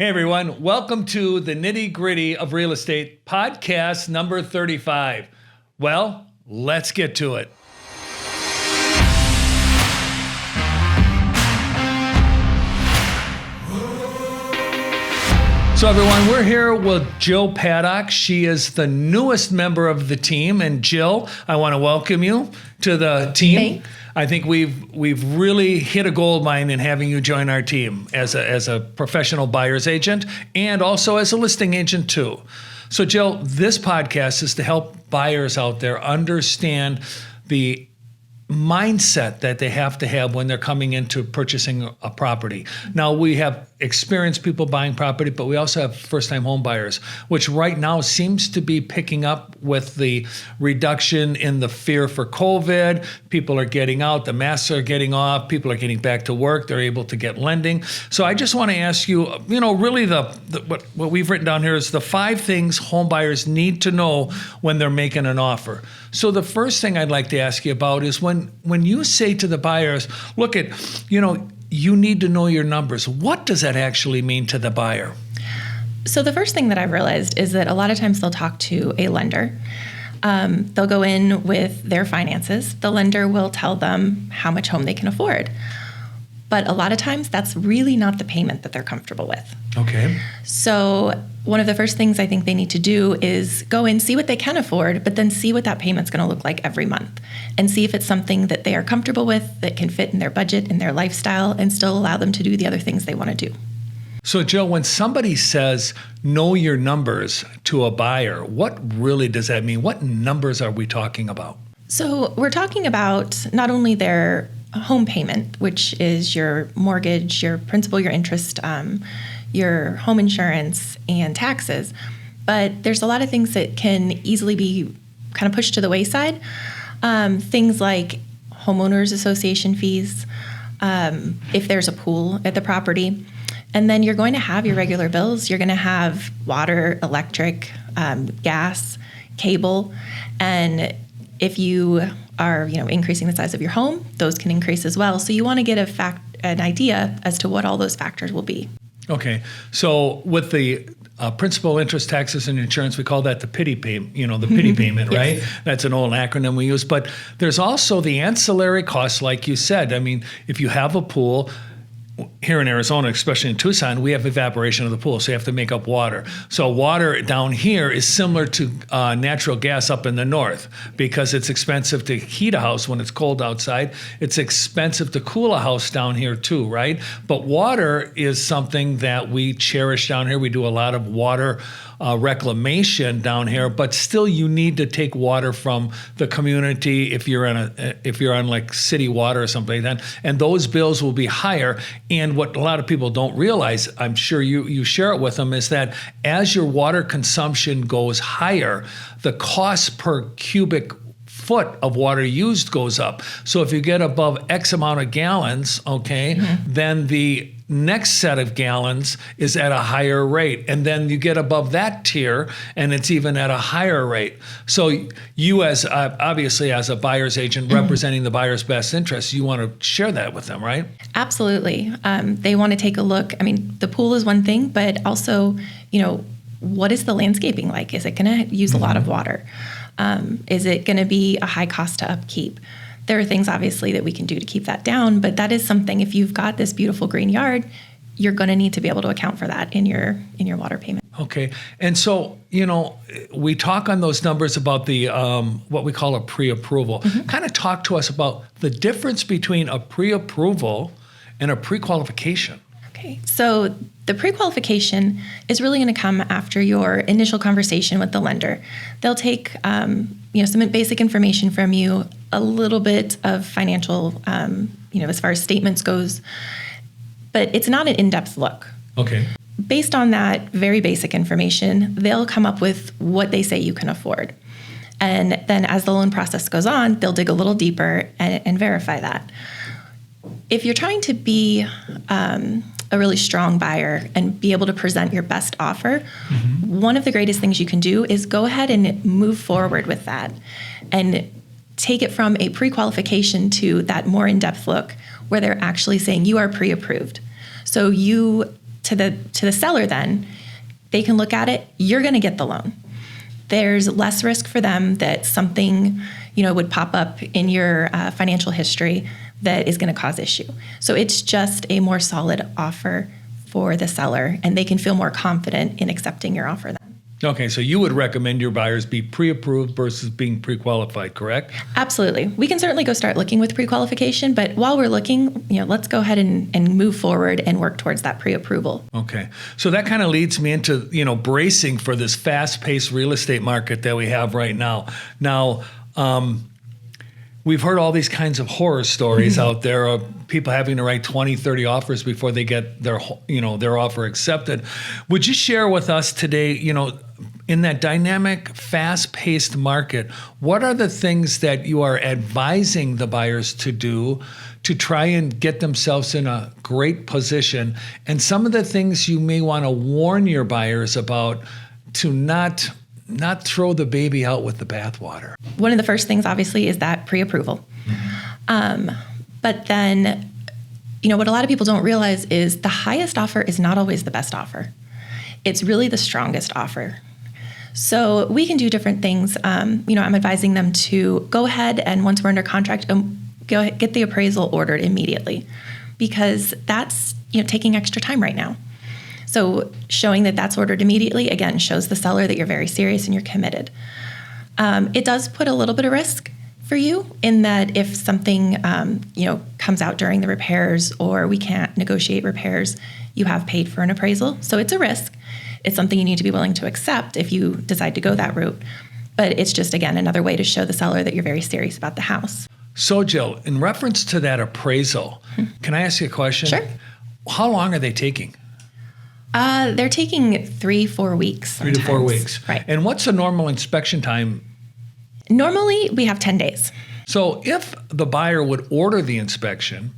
Hey everyone, welcome to the Nitty Gritty of Real Estate podcast number 35. Well, let's get to it. So everyone, we're here with Jill Paddock. She is the newest member of the team. And Jill, I want to welcome you to the team. Thanks. I think we've really hit a gold mine in having you join our team as a professional buyer's agent and also as a listing agent too. So Jill, this podcast is to help buyers out there understand the mindset that they have to have when they're coming into purchasing a property. Now, we have experienced people buying property, but we also have first-time home buyers, which right now seems to be picking up with the reduction in the fear for COVID. People are getting out, the masks are getting off, people are getting back to work, they're able to get lending. So I just want to ask you, really what we've written down here is the 5 things home buyers need to know when they're making an offer. So the first thing I'd like to ask you about is when you say to the buyers, look at, you need to know your numbers. What does that actually mean to the buyer? So the first thing that I've realized is that a lot of times they'll talk to a lender. They'll go in with their finances. The lender will tell them how much home they can afford. But a lot of times that's really not the payment that they're comfortable with. Okay. So one of the first things I think they need to do is go in, see what they can afford, but then see what that payment's going to look like every month and see if it's something that they are comfortable with, that can fit in their budget and their lifestyle and still allow them to do the other things they want to do. So Jill, when somebody says know your numbers to a buyer, what really does that mean? What numbers are we talking about? So we're talking about not only their home payment, which is your mortgage, your principal, your interest, your home insurance, and taxes. But there's a lot of things that can easily be kind of pushed to the wayside. Things like homeowners association fees, if there's a pool at the property. And then you're going to have your regular bills. You're going to have water, electric, gas, cable. And if you are, increasing the size of your home, those can increase as well. So you want to get an idea as to what all those factors will be. Okay. So with the principal, interest, taxes, and insurance, we call that the pity payment, the pity payment, right? Yes. That's an old acronym we use. But there's also the ancillary costs, like you said. I mean, if you have a pool, here in Arizona, especially in Tucson, we have evaporation of the pool, so you have to make up water. So water down here is similar to natural gas up in the north because it's expensive to heat a house when it's cold outside. It's expensive to cool a house down here too, right? But water is something that we cherish down here. We do a lot of water reclamation down here, but still you need to take water from the community if you're on like city water or something like that, and those bills will be higher. And what a lot of people don't realize, I'm sure you share it with them, is that as your water consumption goes higher, the cost per cubic foot of water used goes up. So if you get above X amount of gallons, then the next set of gallons is at a higher rate. And then you get above that tier and it's even at a higher rate. So you as obviously as a buyer's agent representing the buyer's best interests, you want to share that with them, right? Absolutely. They want to take a look. I mean, the pool is one thing, but also, what is the landscaping like? Is it going to use a lot of water? Is it going to be a high cost to upkeep? There are things obviously that we can do to keep that down, but that is something, if you've got this beautiful green yard, you're going to need to be able to account for that in your water payment. Okay. And so, we talk on those numbers about the what we call a pre-approval. Kind of talk to us about the difference between a pre-approval and a pre-qualification. Okay. So the pre-qualification is really going to come after your initial conversation with the lender. They'll take some basic information from you, a little bit of financial, as far as statements goes, but it's not an in-depth look. Okay. Based on that very basic information, they'll come up with what they say you can afford. And then as the loan process goes on, they'll dig a little deeper and verify that. If you're trying to be a really strong buyer and be able to present your best offer, one of the greatest things you can do is go ahead and move forward with that and take it from a pre-qualification to that more in-depth look where they're actually saying you are pre-approved. So you to the seller, then they can look at it. You're going to get the loan. There's less risk for them that something, would pop up in your financial history that is going to cause issue. So it's just a more solid offer for the seller, and they can feel more confident in accepting your offer then. Okay, so you would recommend your buyers be pre-approved versus being pre-qualified, correct? Absolutely. We can certainly go start looking with pre-qualification, but while we're looking, let's go ahead and move forward and work towards that pre-approval. Okay, so that kind of leads me into, bracing for this fast-paced real estate market that we have right now. Now, we've heard all these kinds of horror stories out there of people having to write 20, 30 offers before they get their offer accepted. Would you share with us today, in that dynamic, fast-paced market, what are the things that you are advising the buyers to do to try and get themselves in a great position, and some of the things you may want to warn your buyers about to not throw the baby out with the bathwater? One of the first things, obviously, is that pre-approval. But then, what a lot of people don't realize is the highest offer is not always the best offer. It's really the strongest offer. So we can do different things. I'm advising them to go ahead and once we're under contract, go ahead, get the appraisal ordered immediately, because that's taking extra time right now. So showing that that's ordered immediately, again, shows the seller that you're very serious and you're committed. It does put a little bit of risk for you in that if something, comes out during the repairs or we can't negotiate repairs, you have paid for an appraisal. So it's a risk. It's something you need to be willing to accept if you decide to go that route. But it's just, again, another way to show the seller that you're very serious about the house. So, Jill, in reference to that appraisal, can I ask you a question? Sure. How long are they taking? They're taking 3-4 weeks. Sometimes. 3 to 4 weeks. Right. And what's the normal inspection time? Normally, we have 10 days. So if the buyer would order the inspection,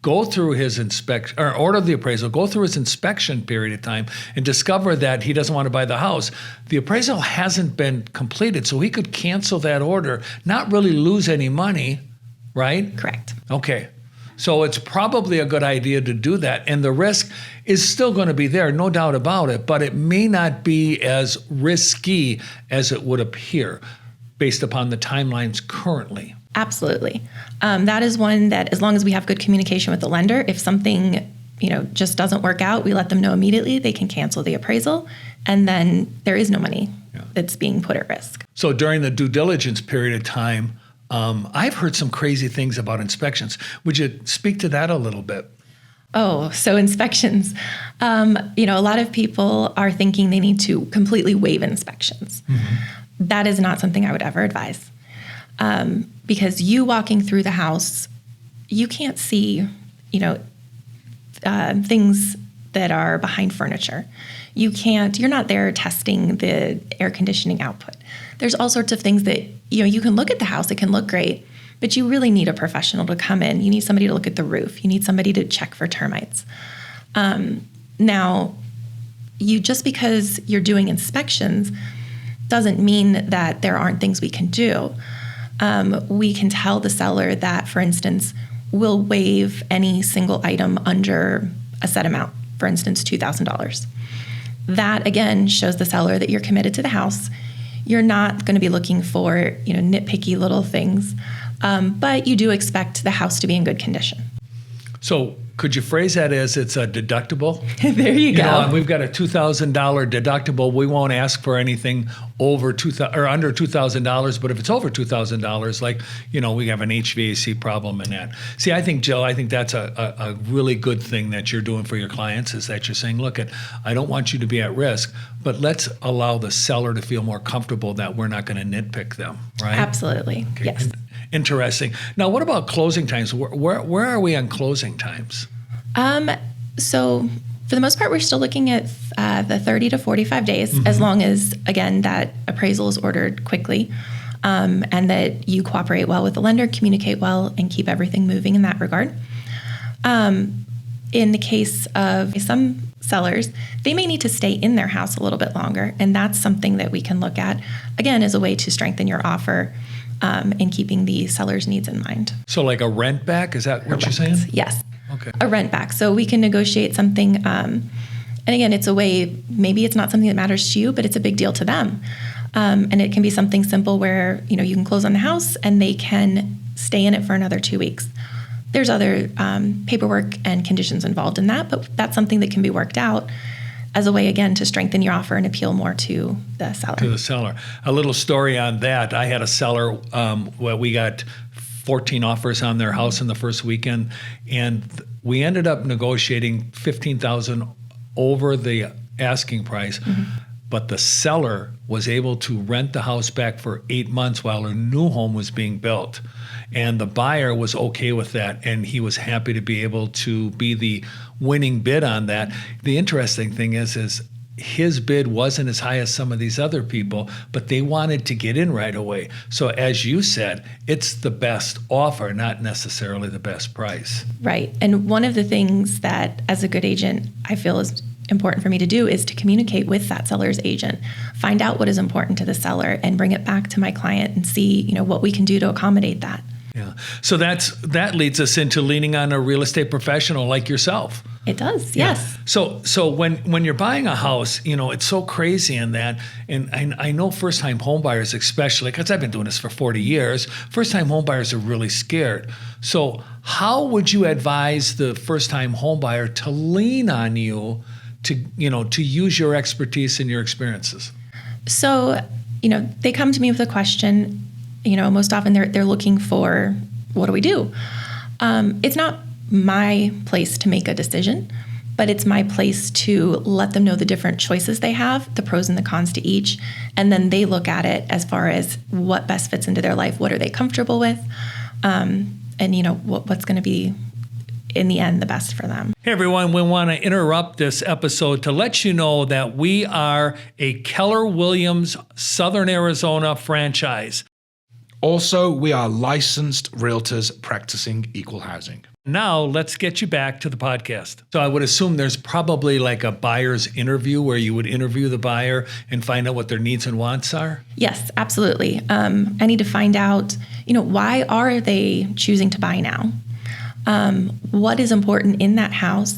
go through his inspection, or order the appraisal, go through his inspection period of time, and discover that he doesn't want to buy the house, the appraisal hasn't been completed, so he could cancel that order, not really lose any money, right? Correct. Okay. So it's probably a good idea to do that. And the risk is still going to be there, no doubt about it, but it may not be as risky as it would appear based upon the timelines currently. Absolutely. That is one that, as long as we have good communication with the lender, if something just doesn't work out, we let them know immediately. They can cancel the appraisal, and then there is no money that's being put at risk. So during the due diligence period of time, I've heard some crazy things about inspections. Would you speak to that a little bit? Oh, so inspections. A lot of people are thinking they need to completely waive inspections. That is not something I would ever advise. Because you walking through the house, you can't see, things that are behind furniture. You're not there testing the air conditioning output. There's all sorts of things that, you can look at the house, it can look great, but you really need a professional to come in. You need somebody to look at the roof. You need somebody to check for termites. Now, just because you're doing inspections doesn't mean that there aren't things we can do. We can tell the seller that, for instance, we'll waive any single item under a set amount, for instance, $2,000. That, again, shows the seller that you're committed to the house. You're not going to be looking for, nitpicky little things, but you do expect the house to be in good condition. So could you phrase that as it's a deductible? There you go. And we've got a $2,000 deductible. We won't ask for anything over $2,000 or under $2,000. But if it's over $2,000, like we have an HVAC problem in that. See, I think, Jill, that's a really good thing that you're doing for your clients, is that you're saying, look, I don't want you to be at risk, but let's allow the seller to feel more comfortable that we're not going to nitpick them, right? Absolutely. Okay. Yes. Interesting. Now, what about closing times? Where are we on closing times? So for the most part, we're still looking at the 30 to 45 days, as long as, again, that appraisal is ordered quickly, and that you cooperate well with the lender, communicate well, and keep everything moving in that regard. In the case of some sellers, they may need to stay in their house a little bit longer, and that's something that we can look at, again, as a way to strengthen your offer in keeping the seller's needs in mind. So like a rent back, is that what you're saying? Yes. Okay. A rent back. So we can negotiate something And again, it's a way, maybe it's not something that matters to you, but it's a big deal to them. And it can be something simple where, you can close on the house and they can stay in it for another 2 weeks. There's other paperwork and conditions involved in that, but that's something that can be worked out as a way, again, to strengthen your offer and appeal more to the seller. A little story on that. I had a seller where we got 14 offers on their house in the first weekend, and we ended up negotiating $15,000 over the asking price. Mm-hmm. But the seller was able to rent the house back for 8 months while her new home was being built. And the buyer was okay with that, and he was happy to be able to be the winning bid on that. The interesting thing is his bid wasn't as high as some of these other people, but they wanted to get in right away. So as you said, it's the best offer, not necessarily the best price. Right. And one of the things that, as a good agent, I feel is important for me to do is to communicate with that seller's agent, find out what is important to the seller, and bring it back to my client and see, what we can do to accommodate that. Yeah. So that leads us into leaning on a real estate professional like yourself. It does, yes. Yeah. So when you're buying a house, it's so crazy in that, and I know first-time homebuyers especially, because I've been doing this for 40 years, first-time homebuyers are really scared. So how would you advise the first-time homebuyer to lean on you to use your expertise and your experiences? So, they come to me with a question. Most often they're looking for, what do we do? It's not my place to make a decision, but it's my place to let them know the different choices they have, the pros and the cons to each, and then they look at it as far as what best fits into their life, what are they comfortable with, and what's going to be in the end the best for them. Hey everyone, we want to interrupt this episode to let you know that we are a Keller Williams Southern Arizona franchise. Also, we are licensed realtors practicing equal housing. Now, let's get you back to the podcast. So I would assume there's probably like a buyer's interview where you would interview the buyer and find out what their needs and wants are? Yes, absolutely. I need to find out, why are they choosing to buy now? What is important in that house?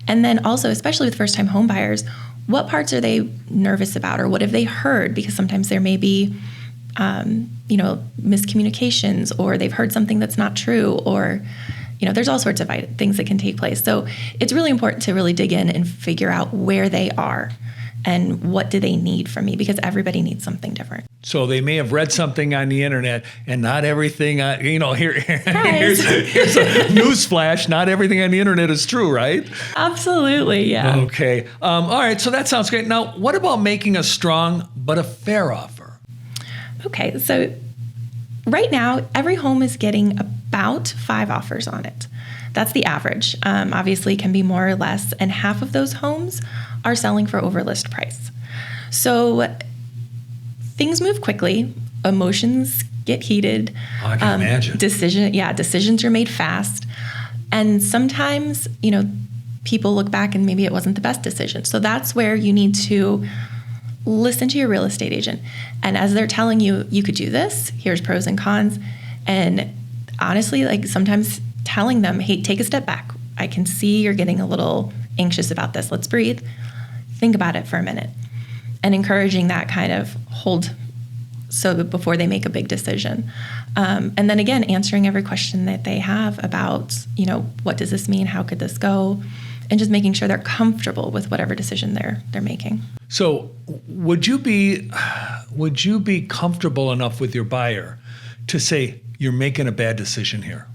And then also, especially with first-time home buyers, what parts are they nervous about, or what have they heard? Because sometimes there may be, miscommunications, or they've heard something that's not true, or, there's all sorts of things that can take place. So it's really important to really dig in and figure out where they are and what do they need from me, because everybody needs something different. So they may have read something on the internet, and not everything, here's a news flash. Not everything on the internet is true, right? Absolutely, yeah. Okay. All right, so that sounds great. Now, what about making a strong but a fair offer? Okay, so right now, every home is getting about 5 offers on it. That's the average. Obviously, it can be more or less, and half of those homes are selling for over list price. So things move quickly. Emotions get heated. Oh, I can imagine. Decisions are made fast. And sometimes, people look back and maybe it wasn't the best decision. So that's where you need to listen to your real estate agent. And as they're telling you, you could do this, here's pros and cons. And honestly, like sometimes telling them, hey, take a step back. I can see you're getting a little anxious about this. Let's breathe. Think about it for a minute. And encouraging that kind of hold so that before they make a big decision. And then again, answering every question that they have about, what does this mean? How could this go? And just making sure they're comfortable with whatever decision they're making. So would you be comfortable enough with your buyer to say, you're making a bad decision here?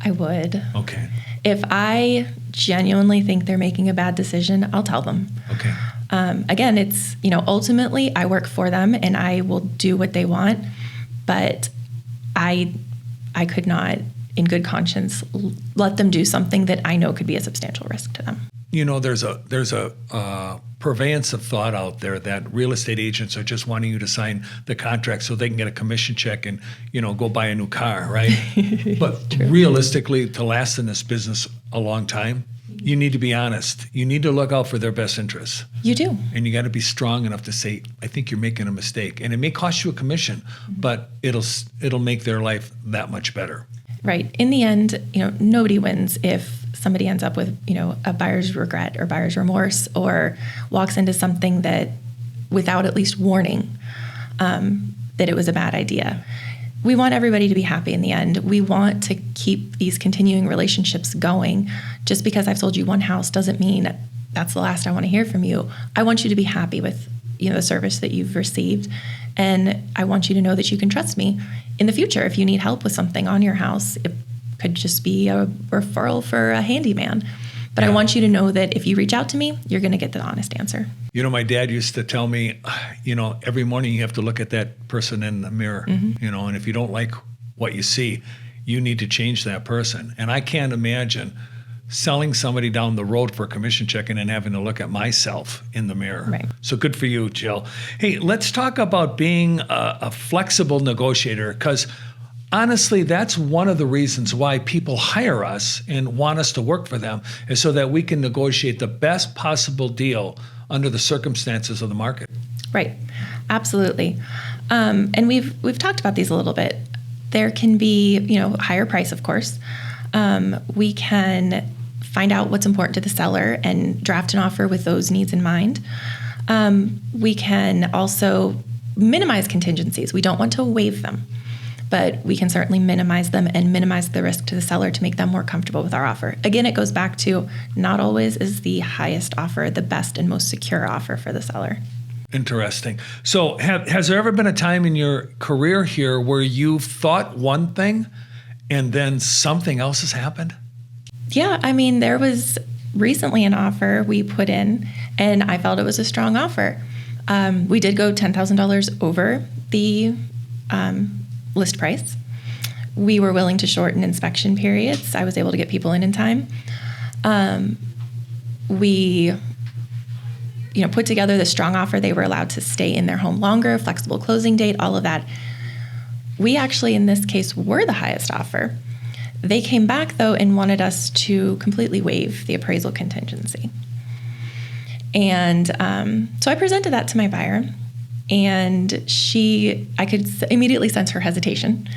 I would. Okay. If I genuinely think they're making a bad decision, I'll tell them. Okay. Again, it's, ultimately I work for them and I will do what they want, but I could not, in good conscience, let them do something that I know could be a substantial risk to them. There's a purveyance of thought out there that real estate agents are just wanting you to sign the contract so they can get a commission check and, go buy a new car, right? But realistically, to last in this business a long time, you need to be honest. You need to look out for their best interests. You do. And you got to be strong enough to say, I think you're making a mistake. And it may cost you a commission, but it'll make their life that much better. Right. In the end, nobody wins if somebody ends up with, a buyer's regret or buyer's remorse, or walks into something that without at least warning that it was a bad idea. We want everybody to be happy in the end. We want to keep these continuing relationships going. Just because I've sold you one house doesn't mean that's the last I want to hear from you. I want you to be happy with, the service that you've received. And I want you to know that you can trust me in the future. If you need help with something on your house, it could just be a referral for a handyman. But I want you to know that if you reach out to me, you're going to get the honest answer. My dad used to tell me, every morning you have to look at that person in the mirror, and if you don't like what you see, you need to change that person. And I can't imagine selling somebody down the road for a commission check and then having to look at myself in the mirror. Right. So good for you, Jill. Hey, let's talk about being a flexible negotiator, because honestly, that's one of the reasons why people hire us and want us to work for them, is so that we can negotiate the best possible deal under the circumstances of the market. Right. Absolutely. And we've talked about these a little bit. There can be, higher price, of course. We can find out what's important to the seller and draft an offer with those needs in mind. We can also minimize contingencies. We don't want to waive them, but we can certainly minimize them and minimize the risk to the seller to make them more comfortable with our offer. Again, it goes back to not always is the highest offer the best and most secure offer for the seller. Interesting. So has there ever been a time in your career here where you thought one thing and then something else has happened? Yeah, there was recently an offer we put in, and I felt it was a strong offer. We did go $10,000 over the list price. We were willing to shorten inspection periods. I was able to get people in time. We put together the strong offer. They were allowed to stay in their home longer, flexible closing date, all of that. We actually, in this case, were the highest offer. They came back, though, and wanted us to completely waive the appraisal contingency. And so I presented that to my buyer, and I could immediately sense her hesitation.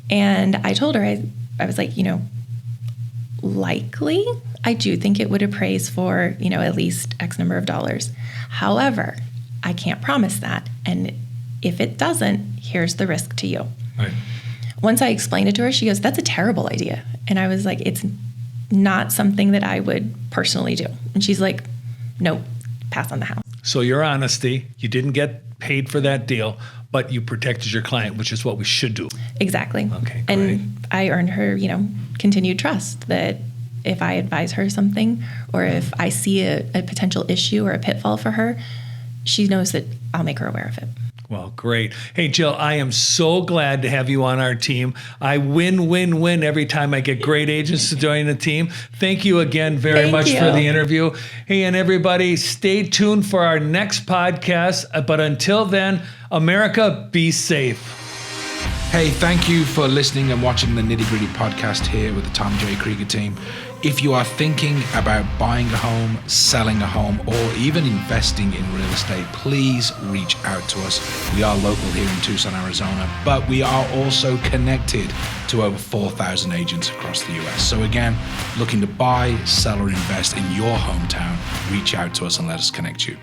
And I told her, I was like, likely, I do think it would appraise for, at least X number of dollars. However, I can't promise that. And if it doesn't, here's the risk to you. Right. Once I explained it to her, she goes, that's a terrible idea. And I was like, it's not something that I would personally do. And she's like, no, pass on the house. So your honesty, you didn't get paid for that deal, but you protected your client, which is what we should do. Exactly. Okay, great. And I earned her, continued trust that if I advise her something, or if I see a potential issue or a pitfall for her, she knows that I'll make her aware of it. Well, great. Hey, Jill, I am so glad to have you on our team. I win every time I get great agents to join the team. Thank you again very much for the interview. Hey, and everybody, stay tuned for our next podcast. But until then, America, be safe. Hey, thank you for listening and watching the Nitty Gritty podcast here with the Tom J Krieger Team. If you are thinking about buying a home, selling a home, or even investing in real estate, please reach out to us. We are local here in Tucson, Arizona, but we are also connected to over 4,000 agents across the US. So again, looking to buy, sell, or invest in your hometown, reach out to us and let us connect you.